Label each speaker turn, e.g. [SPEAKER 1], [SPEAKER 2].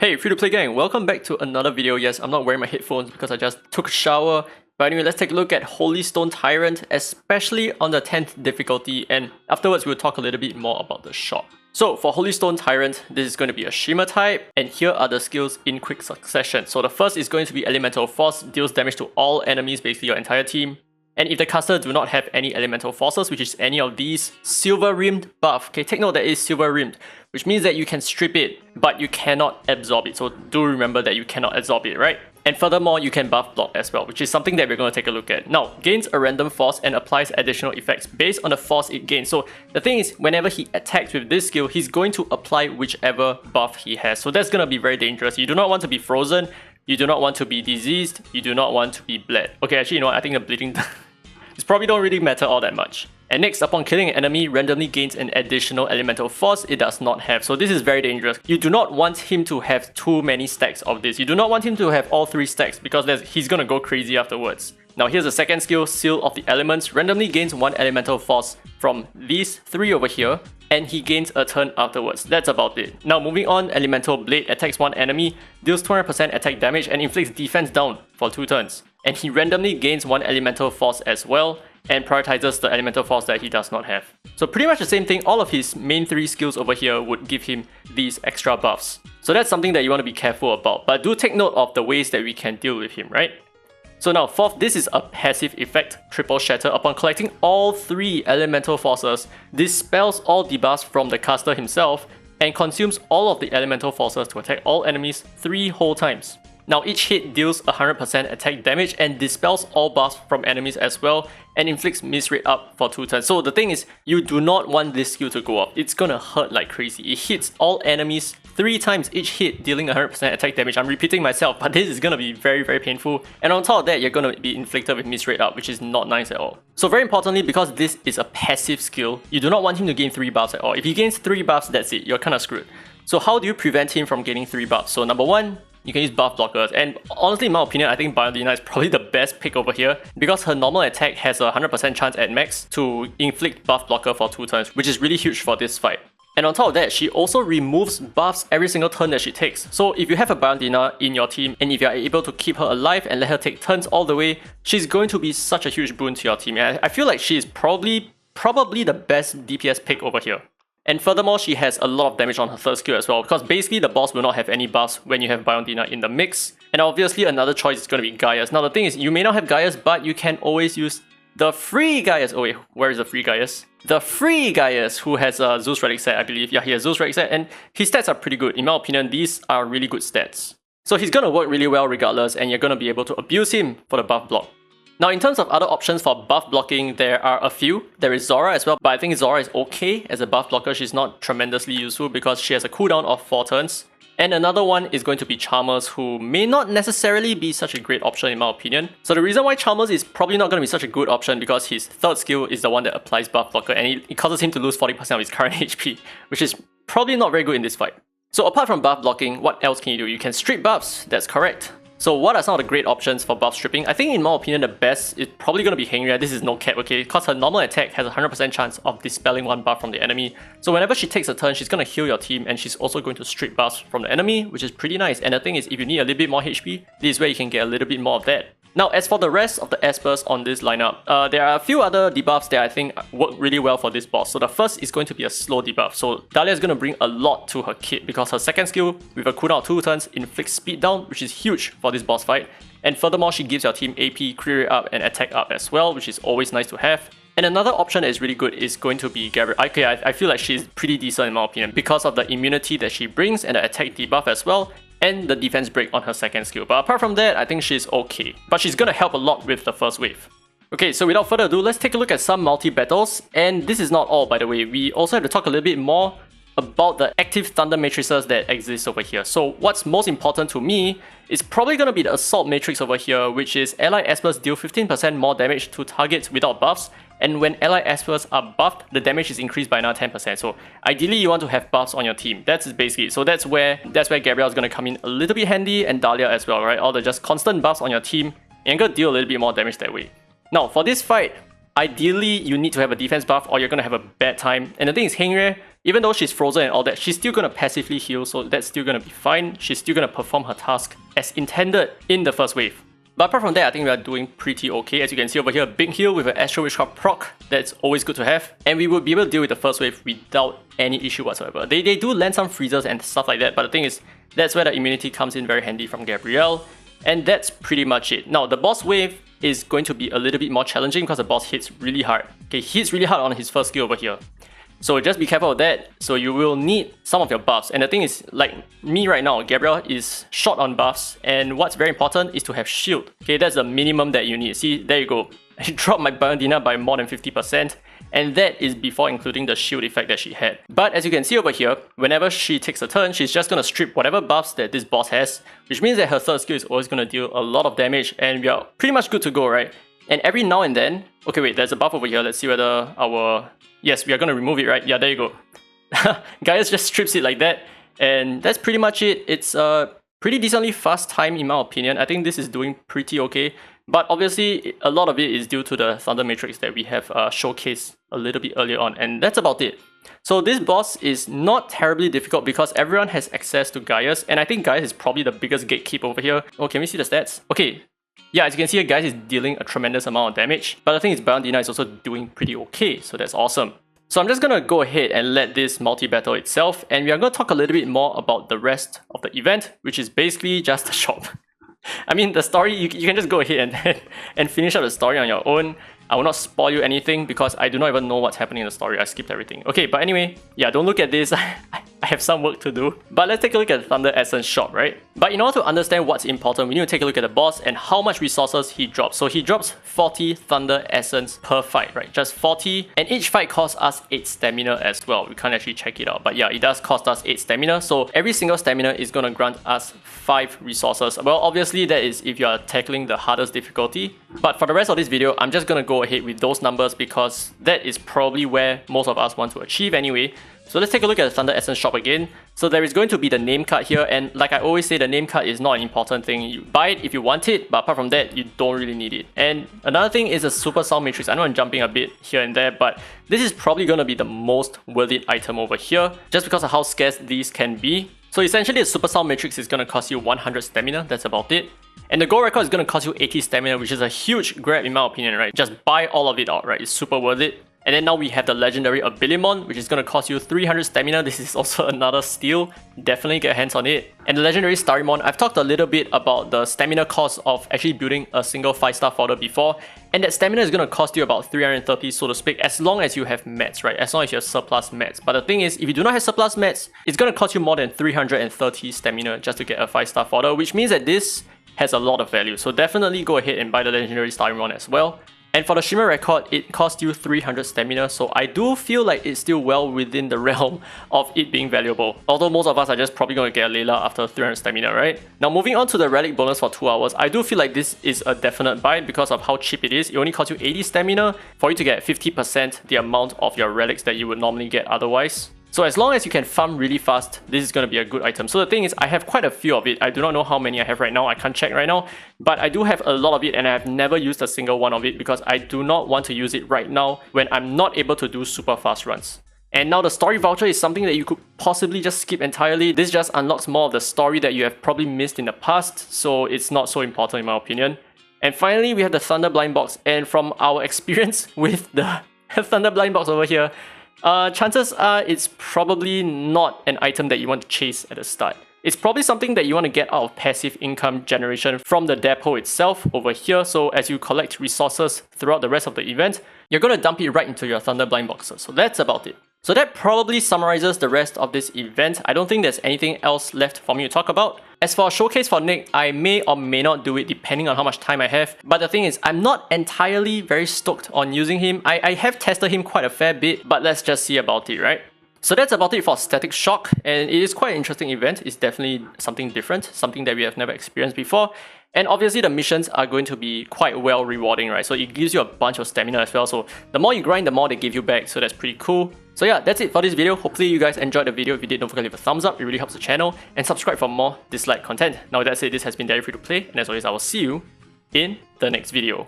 [SPEAKER 1] Hey, free-to-play gang, welcome back to another video. Yes, I'm not wearing my headphones because I just took a shower. But anyway, let's take a look at Holystone Tyrant, especially on the 10th difficulty, and afterwards we'll talk a little bit more about the shop. So for Holystone Tyrant, this is going to be a Shimmer type, and here are the skills in quick succession. So the first is going to be Elemental Force, deals damage to all enemies, basically your entire team. And if the caster do not have any elemental forces, which is any of these, silver rimmed buff. Okay, take note that it's silver rimmed, which means that you can strip it, but you cannot absorb it. So do remember that you cannot absorb it, right? And furthermore, you can buff block as well, which is something that we're going to take a look at. Now, gains a random force and applies additional effects based on the force it gains. So the thing is, whenever he attacks with this skill, he's going to apply whichever buff he has. So that's going to be very dangerous. You do not want to be frozen. You do not want to be diseased. You do not want to be bled. Okay, actually, you know what? I think the bleeding this probably don't really matter all that much. And next, upon killing an enemy, randomly gains an additional elemental force it does not have. So this is very dangerous. You do not want him to have too many stacks of this. You do not want him to have all 3 stacks because he's gonna go crazy afterwards. Now here's the second skill, Seal of the Elements. Randomly gains 1 elemental force from these 3 over here, and he gains a turn afterwards. That's about it. Now moving on, Elemental Blade attacks 1 enemy, deals 200% attack damage and inflicts defense down for 2 turns. And he randomly gains 1 elemental force as well, and prioritizes the elemental force that he does not have. So pretty much the same thing, all of his main 3 skills over here would give him these extra buffs. So that's something that you want to be careful about, but do take note of the ways that we can deal with him, right? So now fourth, this is a passive effect, Triple Shatter. Upon collecting all 3 elemental forces, dispels all debuffs from the caster himself and consumes all of the elemental forces to attack all enemies 3 whole times. Now each hit deals 100% attack damage and dispels all buffs from enemies as well, and inflicts miss rate up for 2 turns. So the thing is, you do not want this skill to go up. It's gonna hurt like crazy. It hits all enemies 3 times each hit, dealing 100% attack damage. I'm repeating myself, but this is gonna be very, very painful. And on top of that, you're gonna be inflicted with miss rate up, which is not nice at all. So very importantly, because this is a passive skill, you do not want him to gain 3 buffs at all. If he gains 3 buffs, that's it. You're kinda screwed. So how do you prevent him from gaining 3 buffs? So number 1, you can use buff blockers, and honestly in my opinion, I think Biondina is probably the best pick over here because her normal attack has a 100% chance at max to inflict buff blocker for 2 turns, which is really huge for this fight. And on top of that, she also removes buffs every single turn that she takes. So if you have a Biondina in your team, and if you are able to keep her alive and let her take turns all the way, she's going to be such a huge boon to your team. And I feel like she is probably the best DPS pick over here. And furthermore, she has a lot of damage on her 3rd skill as well, because basically the boss will not have any buffs when you have Biondina in the mix. And obviously another choice is going to be Gaius. Now the thing is, you may not have Gaius, but you can always use the free Gaius. Oh wait, where is the free Gaius? The free Gaius, who has a Zeus Relic set, I believe. Yeah, he has Zeus Relic set, and his stats are pretty good. In my opinion, these are really good stats. So he's going to work really well regardless, and you're going to be able to abuse him for the buff block. Now in terms of other options for buff blocking, there are a few. There is Zora as well, but I think Zora is okay as a buff blocker. She's not tremendously useful because she has a cooldown of 4 turns. And another one is going to be Chalmers, who may not necessarily be such a great option in my opinion. So the reason why Chalmers is probably not going to be such a good option because his 3rd skill is the one that applies buff blocker, and it causes him to lose 40% of his current HP, which is probably not very good in this fight. So apart from buff blocking, what else can you do? You can strip buffs, that's correct. So what are some of the great options for buff stripping? I think in my opinion the best is probably going to be Henria. This is no cap, okay? Because her normal attack has a 100% chance of dispelling 1 buff from the enemy. So whenever she takes a turn, she's going to heal your team, and she's also going to strip buffs from the enemy, which is pretty nice. And the thing is, if you need a little bit more HP, this is where you can get a little bit more of that. Now as for the rest of the espers on this lineup, there are a few other debuffs that I think work really well for this boss. So the first is going to be a slow debuff. So Dahlia is going to bring a lot to her kit because her 2nd skill with a cooldown of 2 turns inflicts speed down, which is huge for this boss fight. And furthermore, she gives your team AP, crit rate up and attack up as well, which is always nice to have. And another option that is really good is going to be Gabrielle. Okay, I feel like she's pretty decent in my opinion because of the immunity that she brings and the attack debuff as well, and the defense break on her 2nd skill. But apart from that, I think she's okay. But she's gonna help a lot with the 1st wave. Okay, so without further ado, let's take a look at some multi-battles. And this is not all, by the way. We also have to talk a little bit more about the active thunder matrices that exist over here. So what's most important to me is probably going to be the assault matrix over here, which is allied espers deal 15% more damage to targets without buffs, and when allied espers are buffed, the damage is increased by another 10%. So ideally you want to have buffs on your team. That's basically it. So that's where Gabrielle is going to come in a little bit handy, and Dahlia as well, right? All the just constant buffs on your team, and you're going to deal a little bit more damage that way. Now for this fight, ideally you need to have a defense buff or you're going to have a bad time. And the thing is, Henry, even though she's frozen and all that, she's still gonna passively heal, so that's still gonna be fine. She's still gonna perform her task as intended in the first wave. But apart from that, I think we are doing pretty okay. As you can see over here, a big heal with an Astral Witchcraft proc. That's always good to have. And we would be able to deal with the first wave without any issue whatsoever. They do land some freezers and stuff like that, but the thing is, that's where the immunity comes in very handy from Gabrielle. And that's pretty much it. Now, the boss wave is going to be a little bit more challenging because the boss hits really hard. Okay, he hits really hard on his first skill over here. So just be careful of that. So you will need some of your buffs. And the thing is, like me right now, Gabrielle is short on buffs. And what's very important is to have shield. Okay, that's the minimum that you need. See, there you go. I dropped my Bernardina by more than 50%. And that is before including the shield effect that she had. But as you can see over here, whenever she takes a turn, she's just going to strip whatever buffs that this boss has. Which means that her third skill is always going to deal a lot of damage. And we are pretty much good to go, right? And every now and then... Okay, wait, there's a buff over here. Let's see whether our... Yes, we are going to remove it, right? Yeah, there you go. Gaius just strips it like that. And that's pretty much it. It's a pretty decently fast time in my opinion. I think this is doing pretty okay. But obviously, a lot of it is due to the Thunder Matrix that we have showcased a little bit earlier on. And that's about it. So this boss is not terribly difficult because everyone has access to Gaius. And I think Gaius is probably the biggest gatekeep over here. Oh, can we see the stats? Okay. Yeah, as you can see, Gaius is dealing a tremendous amount of damage. But I think his Bernardina is also doing pretty okay, so that's awesome. So I'm just gonna go ahead and let this multi-battle itself, and we are gonna talk a little bit more about the rest of the event, which is basically just a shop. I mean, the story, you can just go ahead and finish up the story on your own. I will not spoil you anything because I do not even know what's happening in the story. I skipped everything. Okay, but anyway, yeah, don't look at this. I have some work to do. But let's take a look at the Thunder Essence shop, right? But in order to understand what's important, we need to take a look at the boss and how much resources he drops. So he drops 40 Thunder Essence per fight, right? Just 40. And each fight costs us 8 stamina as well. We can't actually check it out. But yeah, it does cost us 8 stamina. So every single stamina is going to grant us 5 resources. Well, obviously that is if you are tackling the hardest difficulty. But for the rest of this video, I'm just going to go ahead with those numbers because that is probably where most of us want to achieve anyway. So let's take a look at the Thunder Essence shop again. So there is going to be the name card here, and like I always say, the name card is not an important thing. You buy it if you want it, but apart from that, you don't really need it. And another thing is a Super Sound Matrix. I know I'm jumping a bit here and there, but this is probably going to be the most worth it item over here, just because of how scarce these can be. So essentially, a Super Sound Matrix is going to cost you 100 stamina, that's about it. And the gold record is going to cost you 80 stamina, which is a huge grab in my opinion, right? Just buy all of it out, right? It's super worth it. And then now we have the legendary Abilimon, which is going to cost you 300 stamina. This is also another steal. Definitely get hands on it. And the legendary Starimon, I've talked a little bit about the stamina cost of actually building a single 5-star fodder before. And that stamina is going to cost you about 330, so to speak, as long as you have mats, right? As long as you have surplus mats. But the thing is, if you do not have surplus mats, it's going to cost you more than 330 stamina just to get a 5-star fodder, which means that this has a lot of value. So definitely go ahead and buy the legendary Starimon as well. And for the Shimmer record, it cost you 300 stamina, so I do feel like it's still well within the realm of it being valuable. Although most of us are just probably going to get a Layla after 300 stamina, right? Now moving on to the relic bonus for 2 hours, I do feel like this is a definite buy because of how cheap it is. It only costs you 80 stamina for you to get 50% the amount of your relics that you would normally get otherwise. So as long as you can farm really fast, this is going to be a good item. So the thing is, I have quite a few of it. I do not know how many I have right now. I can't check right now. But I do have a lot of it and I have never used a single one of it because I do not want to use it right now when I'm not able to do super fast runs. And now the story voucher is something that you could possibly just skip entirely. This just unlocks more of the story that you have probably missed in the past. So it's not so important in my opinion. And finally, we have the Thunder Blind Box. And from our experience with the Thunder Blind Box over here, chances are it's probably not an item that you want to chase at the start. It's probably something that you want to get out of passive income generation from the depot itself over here. So as you collect resources throughout the rest of the event, you're going to dump it right into your Thunder Blind Boxes. So that's about it. So that probably summarizes the rest of this event. I don't think there's anything else left for me to talk about. As for a showcase for Nick, I may or may not do it depending on how much time I have. But the thing is, I'm not entirely very stoked on using him. I have tested him quite a fair bit, but let's just see about it, right? So that's about it for Static Shock, and it is quite an interesting event. It's definitely something different, something that we have never experienced before. And obviously the missions are going to be quite well rewarding, right? So it gives you a bunch of stamina as well. So the more you grind, the more they give you back. So that's pretty cool. So yeah, that's it for this video. Hopefully you guys enjoyed the video. If you did, don't forget to leave a thumbs up. It really helps the channel. And subscribe for more Dislyte content. Now with that said, this has been Dairy Free to Play. And as always, I will see you in the next video.